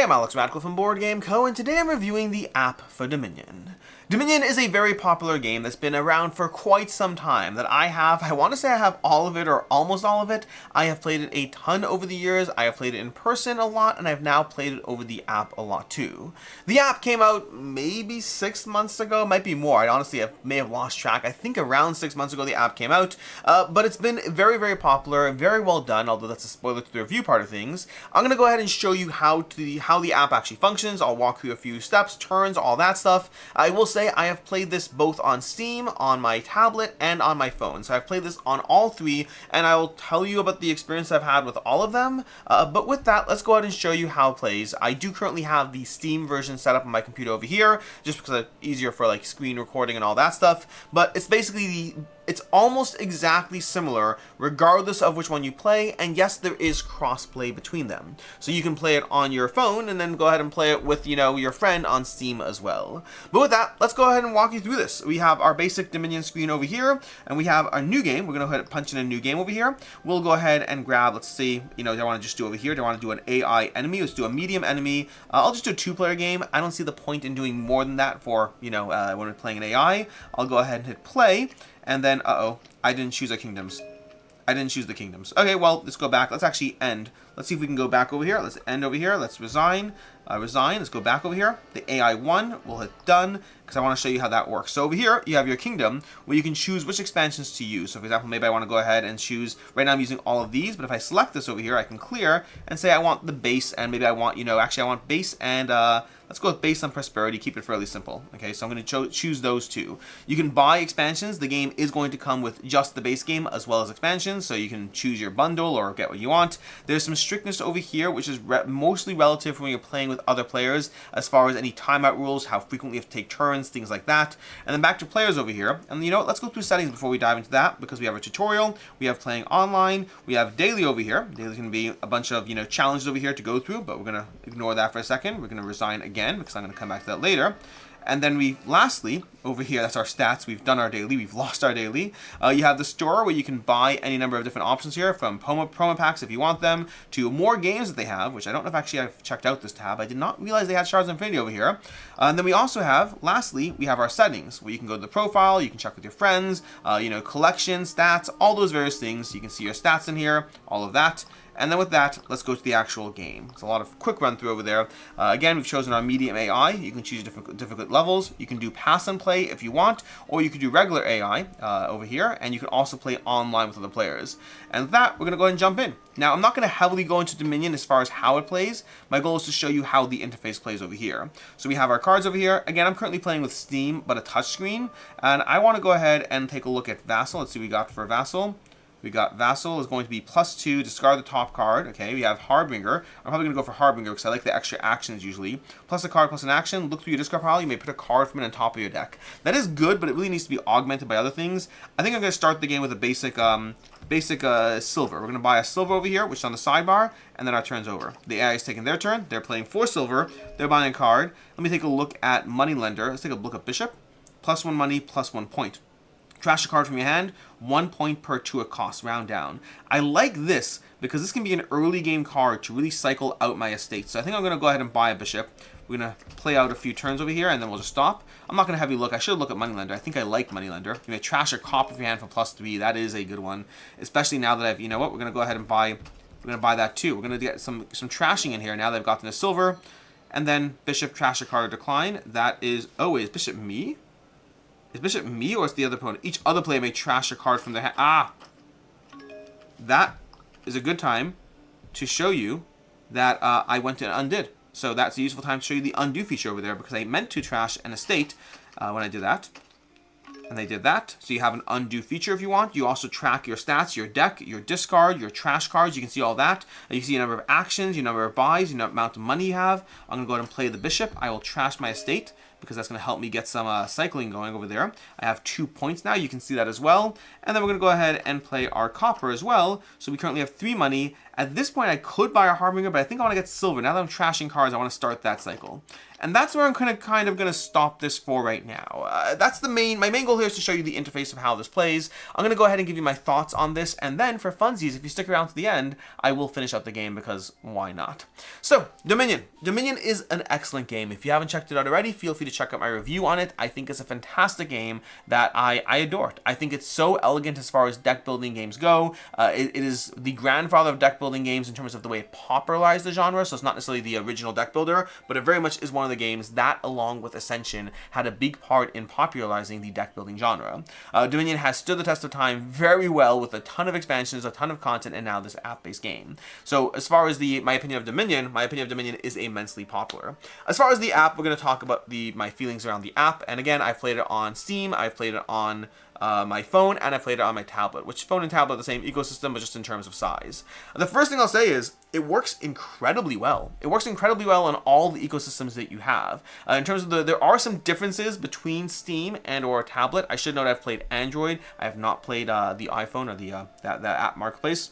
Hey, I'm Alex Radical from Board Game Co, and today I'm reviewing the app for Dominion. Dominion is a very popular game that's been around for quite some time that I want to say I have all of it or almost all of it. I have played it a ton over the years, I have played it in person a lot, and I've now played it over the app a lot too. The app came out maybe 6 months ago, might be more, I may have lost track. I think around 6 months ago the app came out, but it's been very, very popular and very well done, although that's a spoiler to the review part of things. I'm going to go ahead and show you how the app actually functions. I'll walk through a few steps, turns, all that stuff. I will say I have played this both on Steam, on my tablet, and on my phone. So I've played this on all three, and I will tell you about the experience I've had with all of them. But with that, let's go ahead and show you how it plays. I do currently have the Steam version set up on my computer over here, just because it's easier for like screen recording and all that stuff. But it's basically it's almost exactly similar regardless of which one you play, and yes, there is cross-play between them. So you can play it on your phone and then go ahead and play it with, your friend on Steam as well. But with that, let's go ahead and walk you through this. We have our basic Dominion screen over here, and we have our new game. We're going to go ahead and punch in a new game over here. We'll go ahead and grab, let's see, do I want to just do over here? Do I want to do an AI enemy? Let's do a medium enemy. I'll just do a two-player game. I don't see the point in doing more than that for, when we're playing an AI. I'll go ahead and hit play. And then, I didn't choose our kingdoms. I didn't choose the kingdoms. Okay, well, let's go back. Let's actually end. Let's see if we can go back over here. Let's end over here. Let's resign. Resign. Let's go back over here. The AI 1, we'll hit done, because I want to show you how that works. So over here, you have your kingdom, where you can choose which expansions to use. So for example, maybe I want to go ahead and choose, right now I'm using all of these, but if I select this over here, I can clear and say I want the base, and maybe I want, actually I want base and, let's go with base on prosperity, keep it fairly simple. Okay, so I'm going to choose those two. You can buy expansions. The game is going to come with just the base game as well as expansions, so you can choose your bundle or get what you want. There's some strictness over here, which is mostly relative when you're playing with other players, as far as any timeout rules, how frequently you have to take turns, things like that. And then back to players over here. And let's go through settings before we dive into that, because we have a tutorial, we have playing online, we have daily over here. Daily's going to be a bunch of, challenges over here to go through, but we're going to ignore that for a second. We're going to resign again, because I'm going to come back to that later. And then lastly, over here, that's our stats. We've done our daily. We've lost our daily. You have the store where you can buy any number of different options here, from promo packs if you want them, to more games that they have, which I don't know if actually I've checked out this tab. I did not realize they had Shards of Infinity over here. And then we also have, lastly, we have our settings, where you can go to the profile, you can check with your friends, collection, stats, all those various things. You can see your stats in here, all of that. And then with that, let's go to the actual game. It's a lot of quick run through over there. Again, we've chosen our medium AI. You can choose different levels. You can do pass and play if you want, or you can do regular AI over here, and you can also play online with other players. And with that, we're going to go ahead and jump in. Now, I'm not going to heavily go into Dominion as far as how it plays. My goal is to show you how the interface plays over here. So we have our cards over here. Again, I'm currently playing with Steam, but a touchscreen. And I want to go ahead and take a look at Vassal. Let's see what we got for Vassal. We got Vassal is going to be +2, discard the top card. Okay, we have Harbinger. I'm probably going to go for Harbinger because I like the extra actions usually. Plus a card, plus an action. Look through your discard pile. You may put a card from it on top of your deck. That is good, but it really needs to be augmented by other things. I think I'm going to start the game with a basic silver. We're going to buy a silver over here, which is on the sidebar, and then our turn's over. The AI is taking their turn. They're playing 4 silver. They're buying a card. Let me take a look at Moneylender. Let's take a look at Bishop. +1 money, +1 point. Trash a card from your hand, 1 point per 2 it costs, round down. I like this because this can be an early game card to really cycle out my estate. So I think I'm going to go ahead and buy a bishop. We're going to play out a few turns over here, and then we'll just stop. I'm not going to heavily look. I should look at Moneylender. I think I like Moneylender. You may trash a copper from your hand for +3. That is a good one, especially now that I've, we're going to go ahead and buy. We're going to buy that too. We're going to get some trashing in here now that I've gotten a silver. And then bishop, trash a card or decline. That is, is bishop me? Is bishop me or is the other opponent? Each other player may trash a card from their hand. Ah! That is a good time to show you that I went and undid. So that's a useful time to show you the undo feature over there, because I meant to trash an estate when I did that. And they did that. So you have an undo feature if you want. You also track your stats, your deck, your discard, your trash cards. You can see all that. You can see your number of actions, your number of buys, your amount of money you have. I'm going to go ahead and play the bishop. I will trash my estate. because that's going to help me get some cycling going over there. I have 2 points now. You can see that as well. And then we're going to go ahead and play our copper as well. So we currently have 3 money. At this point, I could buy a Harbinger, but I think I want to get silver. Now that I'm trashing cards, I want to start that cycle. And that's where I'm kind of going to stop this for right now. That's my main goal here is to show you the interface of how this plays. I'm going to go ahead and give you my thoughts on this, and then for funsies, if you stick around to the end, I will finish up the game because why not? So, Dominion. Dominion is an excellent game. If you haven't checked it out already, feel free to check out my review on it. I think it's a fantastic game that I adore it. I think it's so elegant as far as deck building games go. It is the grandfather of deck building games in terms of the way it popularized the genre, so it's not necessarily the original deck builder, but it very much is one of the games that, along with Ascension, had a big part in popularizing the deck building genre. Dominion has stood the test of time very well with a ton of expansions, a ton of content, and now this app-based game. So as far as my opinion of Dominion is immensely popular. As far as the app, we're going to talk about my feelings around the app, and again, I've played it on Steam, I've played it on my phone, and I played it on my tablet, which phone and tablet are the same ecosystem, but just in terms of size. The first thing I'll say is, it works incredibly well. It works incredibly well on all the ecosystems that you have. In terms of there are some differences between Steam and or tablet. I should note I've played Android. I have not played the iPhone or the that app marketplace.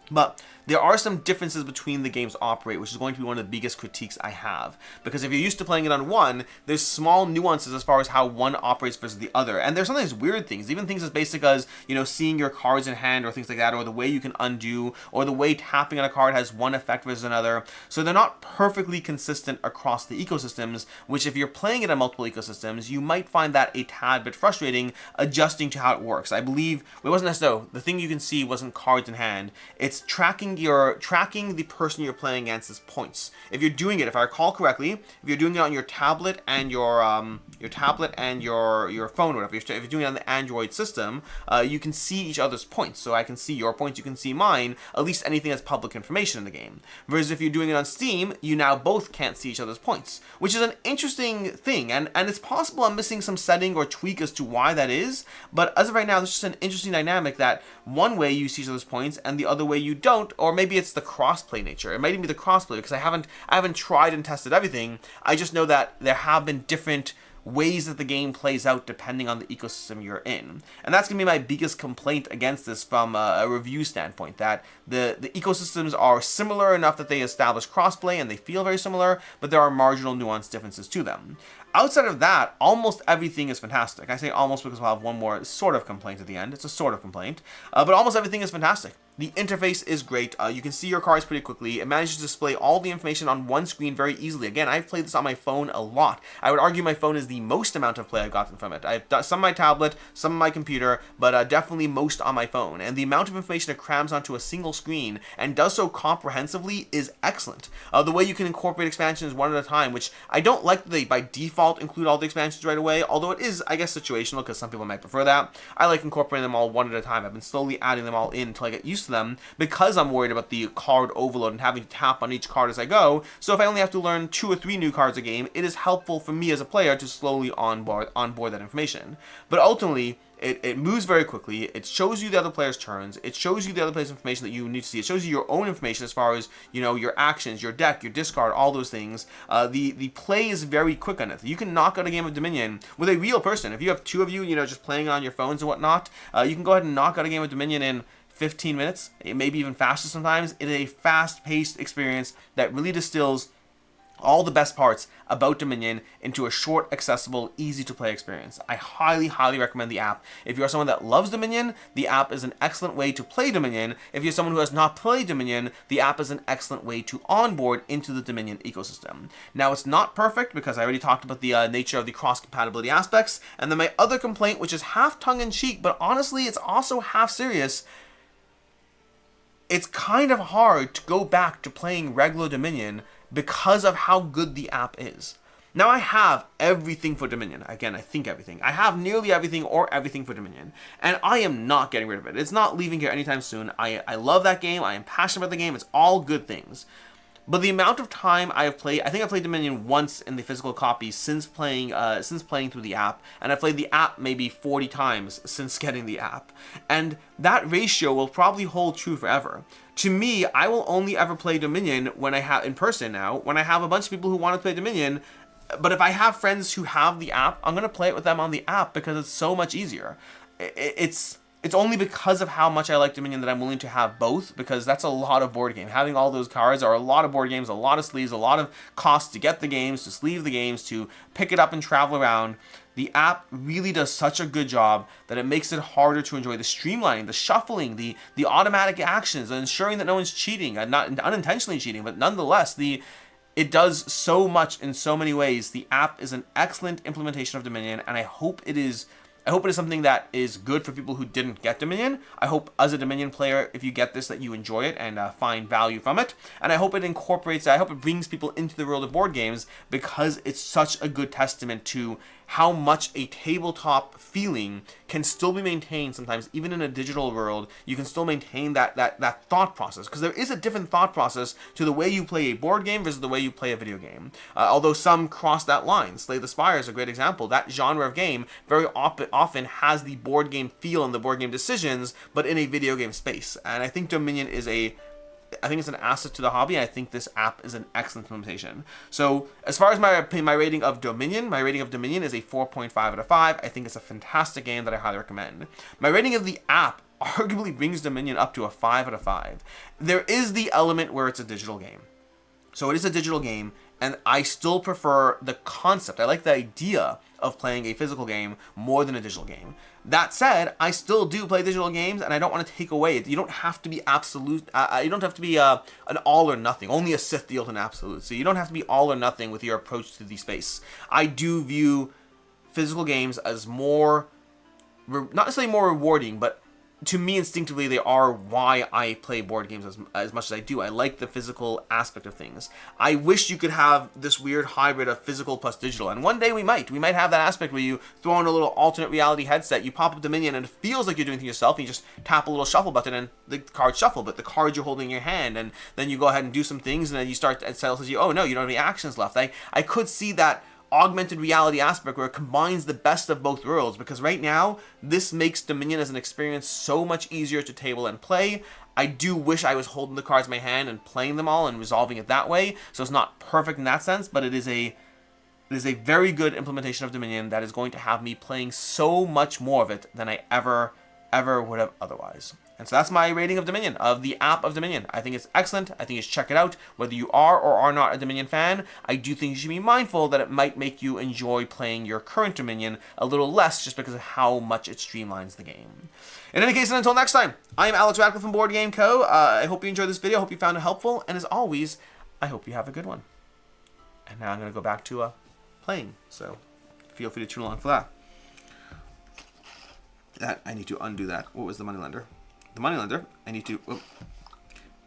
But there are some differences between the games operate, which is going to be one of the biggest critiques I have. Because if you're used to playing it on one, there's small nuances as far as how one operates versus the other. And there's sometimes weird things, even things as basic as, seeing your cards in hand or things like that, or the way you can undo, or the way tapping on a card has one effect versus another. So they're not perfectly consistent across the ecosystems, which if you're playing it on multiple ecosystems, you might find that a tad bit frustrating adjusting to how it works. I believe, it wasn't as though the thing you can see wasn't cards in hand. It's tracking the person you're playing against's points. If you're doing it, if I recall correctly, if you're doing it on your tablet and your phone, or whatever, if you're doing it on the Android system, you can see each other's points. So I can see your points, you can see mine, at least anything that's public information in the game. Whereas if you're doing it on Steam, you now both can't see each other's points, which is an interesting thing, and it's possible I'm missing some setting or tweak as to why that is, but as of right now, there's just an interesting dynamic that one way you see each other's points and the other way you don't, or maybe it's the crossplay nature. It might even be the crossplay, because I haven't tried and tested everything. I just know that there have been different ways that the game plays out depending on the ecosystem you're in. And that's going to be my biggest complaint against this from a review standpoint, that the ecosystems are similar enough that they establish crossplay and they feel very similar, but there are marginal nuance differences to them. Outside of that, almost everything is fantastic. I say almost because we'll have one more sort of complaint at the end. It's a sort of complaint. But almost everything is fantastic. The interface is great. You can see your cards pretty quickly. It manages to display all the information on one screen very easily. Again, I've played this on my phone a lot. I would argue my phone is the most amount of play I've gotten from it. I've done some on my tablet, some on my computer, but definitely most on my phone. And the amount of information it crams onto a single screen and does so comprehensively is excellent. The way you can incorporate expansions one at a time, which I don't like that they by default include all the expansions right away, although it is, I guess, situational because some people might prefer that. I like incorporating them all one at a time. I've been slowly adding them all in until I get used to them, because I'm worried about the card overload and having to tap on each card as I go. So if I only have to learn 2 or 3 new cards a game, it is helpful for me as a player to slowly onboard that information. But ultimately, it moves very quickly. It shows you the other player's turns. It shows you the other player's information that you need to see. It shows you your own information as far as, your actions, your deck, your discard, all those things. The play is very quick on it. You can knock out a game of Dominion with a real person. If you have 2 of you, just playing on your phones and whatnot, you can go ahead and knock out a game of Dominion in 15 minutes, maybe even faster sometimes. It is a fast-paced experience that really distills all the best parts about Dominion into a short, accessible, easy-to-play experience. I highly, highly recommend the app. If you're someone that loves Dominion, the app is an excellent way to play Dominion. If you're someone who has not played Dominion, the app is an excellent way to onboard into the Dominion ecosystem. Now, it's not perfect because I already talked about the nature of the cross-compatibility aspects, and then my other complaint, which is half tongue-in-cheek, but honestly, it's also half serious. It's kind of hard to go back to playing regular Dominion because of how good the app is. Now I have everything for Dominion. Again, I think everything. I have nearly everything or everything for Dominion. And I am not getting rid of it. It's not leaving here anytime soon. I love that game. I am passionate about the game. It's all good things. But the amount of time I have played, I think I played Dominion once in the physical copy since playing through the app, and I've played the app maybe 40 times since getting the app. And that ratio will probably hold true forever. To me, I will only ever play Dominion when I have, in person now, when I have a bunch of people who want to play Dominion, But if I have friends who have the app, I'm going to play it with them on the app because it's so much easier. It's only because of how much I like Dominion that I'm willing to have both, because that's a lot of board game. Having all those cards are a lot of board games, a lot of sleeves, a lot of costs to get the games, to sleeve the games, to pick it up and travel around. The app really does such a good job that it makes it harder to enjoy the streamlining, the shuffling, the automatic actions, and ensuring that no one's cheating, and not unintentionally cheating, but nonetheless, it does so much in so many ways. The app is an excellent implementation of Dominion, and I hope it is something that is good for people who didn't get Dominion. I hope as a Dominion player, if you get this, that you enjoy it and find value from it. And I hope it brings people into the world of board games, because it's such a good testament to how much a tabletop feeling can still be maintained sometimes, even in a digital world. You can still maintain that thought process, because there is a different thought process to the way you play a board game versus the way you play a video game. Although some cross that line. Slay the Spire is a great example. That genre of game very often has the board game feel and the board game decisions, but in a video game space. And I think Dominion is it's an asset to the hobby, and I think this app is an excellent implementation. So as far as my rating of Dominion, is a 4.5 out of 5. I think it's a fantastic game that I highly recommend. My rating of the app arguably brings Dominion up to a 5 out of 5. There is the element where it's a digital game. So it is a digital game, and I still prefer the concept. I like the idea of playing a physical game more than a digital game. That said, I still do play digital games, and I don't want to take away. You don't have to be absolute. You don't have to be an all or nothing. Only a Sith deals in absolute. So you don't have to be all or nothing with your approach to the space. I do view physical games as more, not necessarily more rewarding, but to me, instinctively, they are why I play board games as much as I do. I like the physical aspect of things. I wish you could have this weird hybrid of physical plus digital, and one day we might. We might have that aspect where you throw on a little alternate reality headset, you pop up Dominion, and it feels like you're doing things yourself, and you just tap a little shuffle button, and the cards shuffle, but the cards you're holding in your hand, and then you go ahead and do some things, and then you start, and it tells you, oh no, you don't have any actions left. I could see that augmented reality aspect where it combines the best of both worlds, because right now this makes Dominion as an experience so much easier to table and play. I do wish I was holding the cards in my hand and playing them all and resolving it that way, so it's not perfect in that sense, but it is a very good implementation of Dominion that is going to have me playing so much more of it than I ever would have otherwise. And so that's my rating of Dominion, of the app of Dominion. I think it's excellent. I think you should check it out. Whether you are or are not a Dominion fan, I do think you should be mindful that it might make you enjoy playing your current Dominion a little less, just because of how much it streamlines the game. In any case, and until next time, I am Alex Radcliffe from Board Game Co. I hope you enjoyed this video. I hope you found it helpful. And as always, I hope you have a good one. And now I'm going to go back to playing. So feel free to tune along for that. I need to undo that. What was the moneylender? The moneylender, I need to,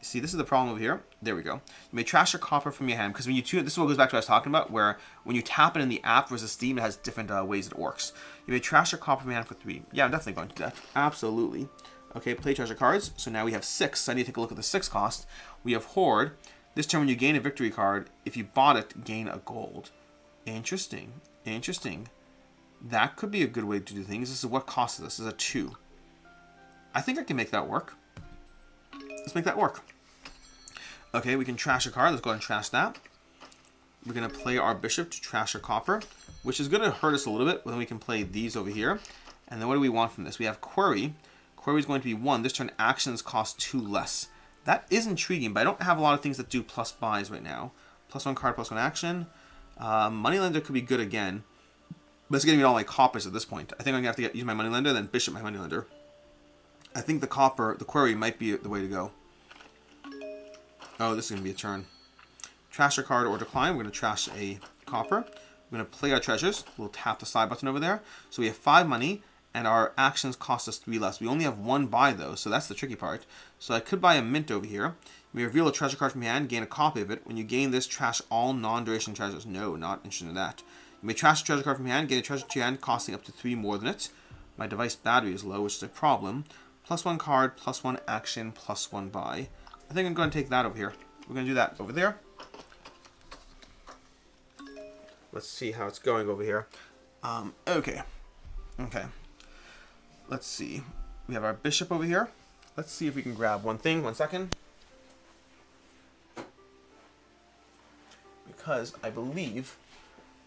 see, this is the problem over here. There we go. You may trash a copper from your hand, because when you tune, this is what goes back to what I was talking about, where when you tap it in the app versus Steam, it has different ways it works. You may trash a copper from your hand for 3. Yeah, I'm definitely going to do that. Absolutely. Okay, play treasure cards. So now we have 6. So I need to take a look at the 6 cost. We have Hoard. This turn, when you gain a victory card, if you bought it, gain a gold. Interesting. Interesting. That could be a good way to do things. This is what cost this. This is a 2. I think I can make that work. Let's make that work. Okay, we can trash a card. Let's go ahead and trash that. We're going to play our bishop to trash a copper, which is going to hurt us a little bit, but then we can play these over here. And then what do we want from this? We have Query. Query is going to be 1. This turn actions cost 2 less. That is intriguing, but I don't have a lot of things that do plus buys right now. +1 card, +1 action. Moneylender could be good again, but it's getting me all my coppers at this point. I think I'm going to have to use my moneylender, then bishop my moneylender. I think the query might be the way to go. Oh, this is going to be a turn. Trash a card or decline. We're going to trash a copper. We're going to play our treasures. We'll tap the side button over there. So we have 5 money, and our actions cost us 3 less. We only have 1 buy, though, so that's the tricky part. So I could buy a mint over here. You may reveal a treasure card from your hand, gain a copy of it. When you gain this, trash all non-duration treasures. No, not interested in that. You may trash a treasure card from your hand, gain a treasure to your hand, costing up to 3 more than it. My device battery is low, which is a problem. +1 card, +1 action, +1 buy. I think I'm going to take that over here. We're going to do that over there. Let's see how it's going over here. Okay. Let's see. We have our bishop over here. Let's see if we can grab one thing. 1 second. Because I believe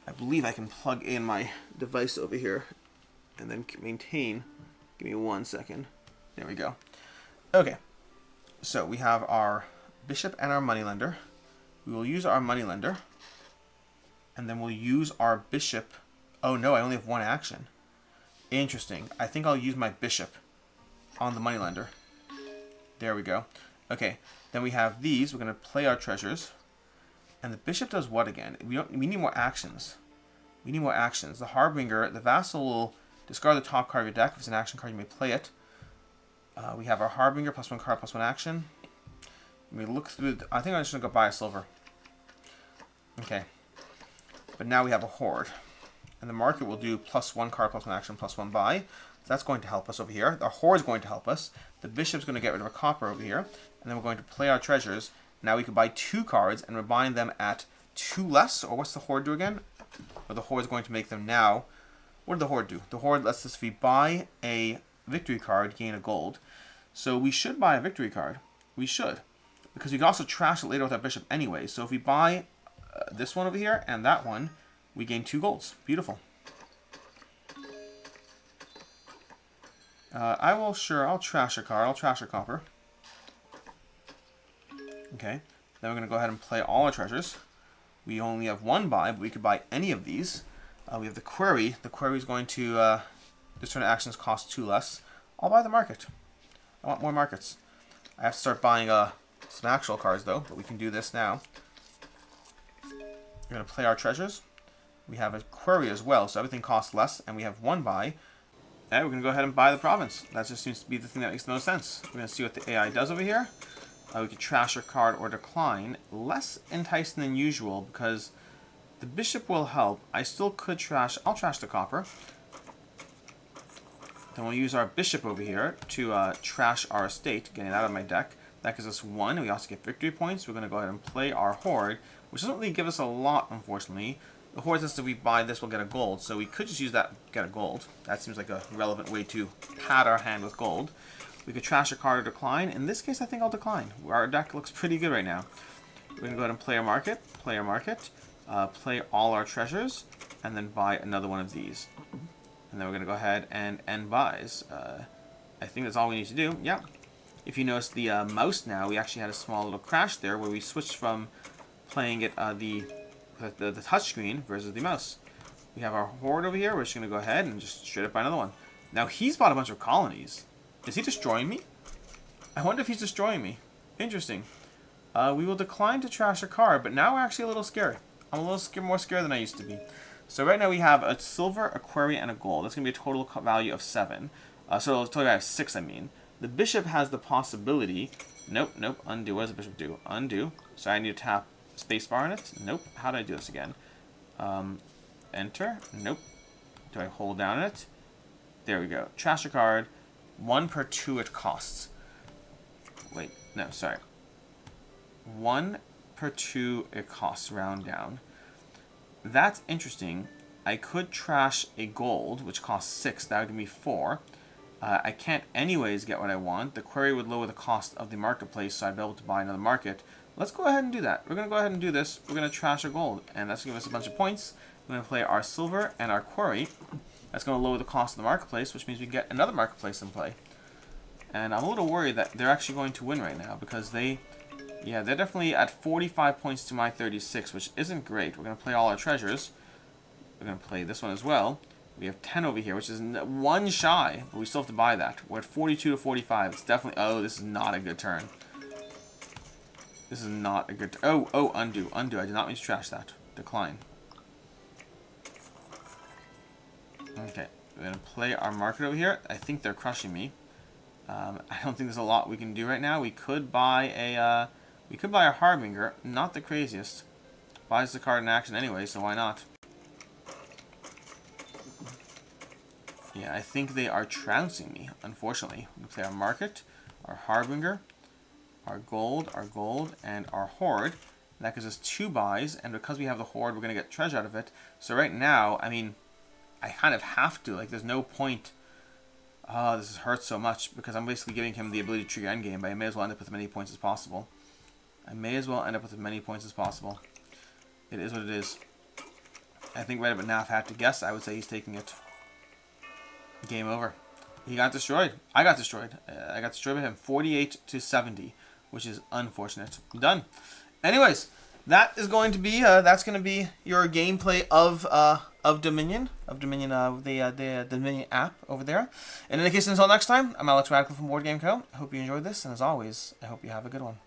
I believe I can plug in my device over here and then maintain. Give me 1 second. There we go. Okay, so we have our bishop and our moneylender. We will use our moneylender, and then we'll use our bishop. Oh no, I only have 1 action. Interesting. I think I'll use my bishop on the moneylender. There we go. Okay, then we have these. We're going to play our treasures. And the bishop does what again? We need more actions. We need more actions. The harbinger, the vassal will discard the top card of your deck. If it's an action card, you may play it. We have our harbinger, +1 card, +1 action. We look through. I think I'm just going to go buy a silver. Okay. But now we have a horde. And the market will do +1 card, +1 action, +1 buy. So that's going to help us over here. The horde is going to help us. The bishop's going to get rid of a copper over here. And then we're going to play our treasures. Now we can buy 2 cards, and we're buying them at 2 less. Or what's the horde do again? Or the horde is going to make them now. What did the horde do? The horde lets us, if we buy a victory card, gain a gold. So we should buy a victory card. We should. Because we can also trash it later with our bishop anyway. So if we buy this one over here and that one, we gain 2 golds. Beautiful. I'll trash a card. I'll trash a copper. Okay. Then we're going to go ahead and play all our treasures. We only have 1 buy, but we could buy any of these. We have the query. The query is going to, this turn of actions cost 2 less. I'll buy the market. I want more markets. I have to start buying some actual cards though, but we can do this now. We're going to play our treasures. We have a query as well, so everything costs less, and we have 1 buy. And we're going to go ahead and buy the province. That just seems to be the thing that makes the most sense. We're going to see what the AI does over here. We could trash a card or decline. Less enticing than usual because the bishop will help. I still could trash. I'll trash the copper. Then we'll use our bishop over here to trash our estate, getting it out of my deck. That gives us 1. We also get victory points. We're going to go ahead and play our horde, which doesn't really give us a lot, unfortunately. The horde says if we buy this, we'll get a gold. So we could just use that, get a gold. That seems like a relevant way to pad our hand with gold. We could trash a card or decline. In this case, I think I'll decline. Our deck looks pretty good right now. We're going to go ahead and play our market, play all our treasures, and then buy another one of these. And then we're going to go ahead and end buys. I think that's all we need to do. Yeah. If you notice the mouse now, we actually had a small little crash there where we switched from playing it the touchscreen versus the mouse. We have our horde over here. We're just going to go ahead and just straight up buy another one. Now he's bought a bunch of colonies. Is he destroying me? I wonder if he's destroying me. Interesting. We will decline to trash a card, but now we're actually a little scared. I'm a little more scared than I used to be. So right now we have a silver, a query, and a gold. That's going to be a total value of 7. So total value of 6, I mean. The bishop has the possibility... Nope, undo. What does the bishop do? Undo. So I need to tap spacebar on it. Nope. How do I do this again? Enter. Nope. Do I hold down it? There we go. Trash a card. 1 per 2 it costs. Wait, no, sorry. 1 per 2 it costs, round down. That's interesting. I could trash a gold, which costs 6. That would give me 4. I can't anyways get what I want. The query would lower the cost of the marketplace, so I'd be able to buy another market. Let's go ahead and do that. We're going to go ahead and do this. We're going to trash a gold, and that's going to give us a bunch of points. We're going to play our silver and our query. That's going to lower the cost of the marketplace, which means we get another marketplace in play. And I'm a little worried that they're actually going to win right now, because they're definitely at 45 points to my 36, which isn't great. We're going to play all our treasures. We're going to play this one as well. We have 10 over here, which is 1 shy, but we still have to buy that. We're at 42 to 45. It's definitely... Oh, this is not a good turn. This is not a good... Oh, undo. Undo. I did not mean to trash that. Decline. Okay. We're going to play our market over here. I think they're crushing me. I don't think there's a lot we can do right now. We could buy a harbinger. Not the craziest. Buys the card in action anyway, so why not? Yeah, I think they are trouncing me, unfortunately. We play our market, our harbinger, our gold, and our horde. That gives us 2 buys, and because we have the horde, we're going to get treasure out of it. So right now, I mean, I kind of have to. Like, there's no point. Oh, this hurts so much, because I'm basically giving him the ability to trigger endgame, but I may as well end up with as many points as possible. It is what it is. I think right about now, if I had to guess, I would say he's taking it. Game over. He got destroyed. I got destroyed. I got destroyed by him. 48-70, which is unfortunate. Done. Anyways, that is going to be that's going to be your gameplay of Dominion, the Dominion app over there. And in any case, until next time, I'm Alex Radcliffe from Board Game Co. I hope you enjoyed this, and as always, I hope you have a good one.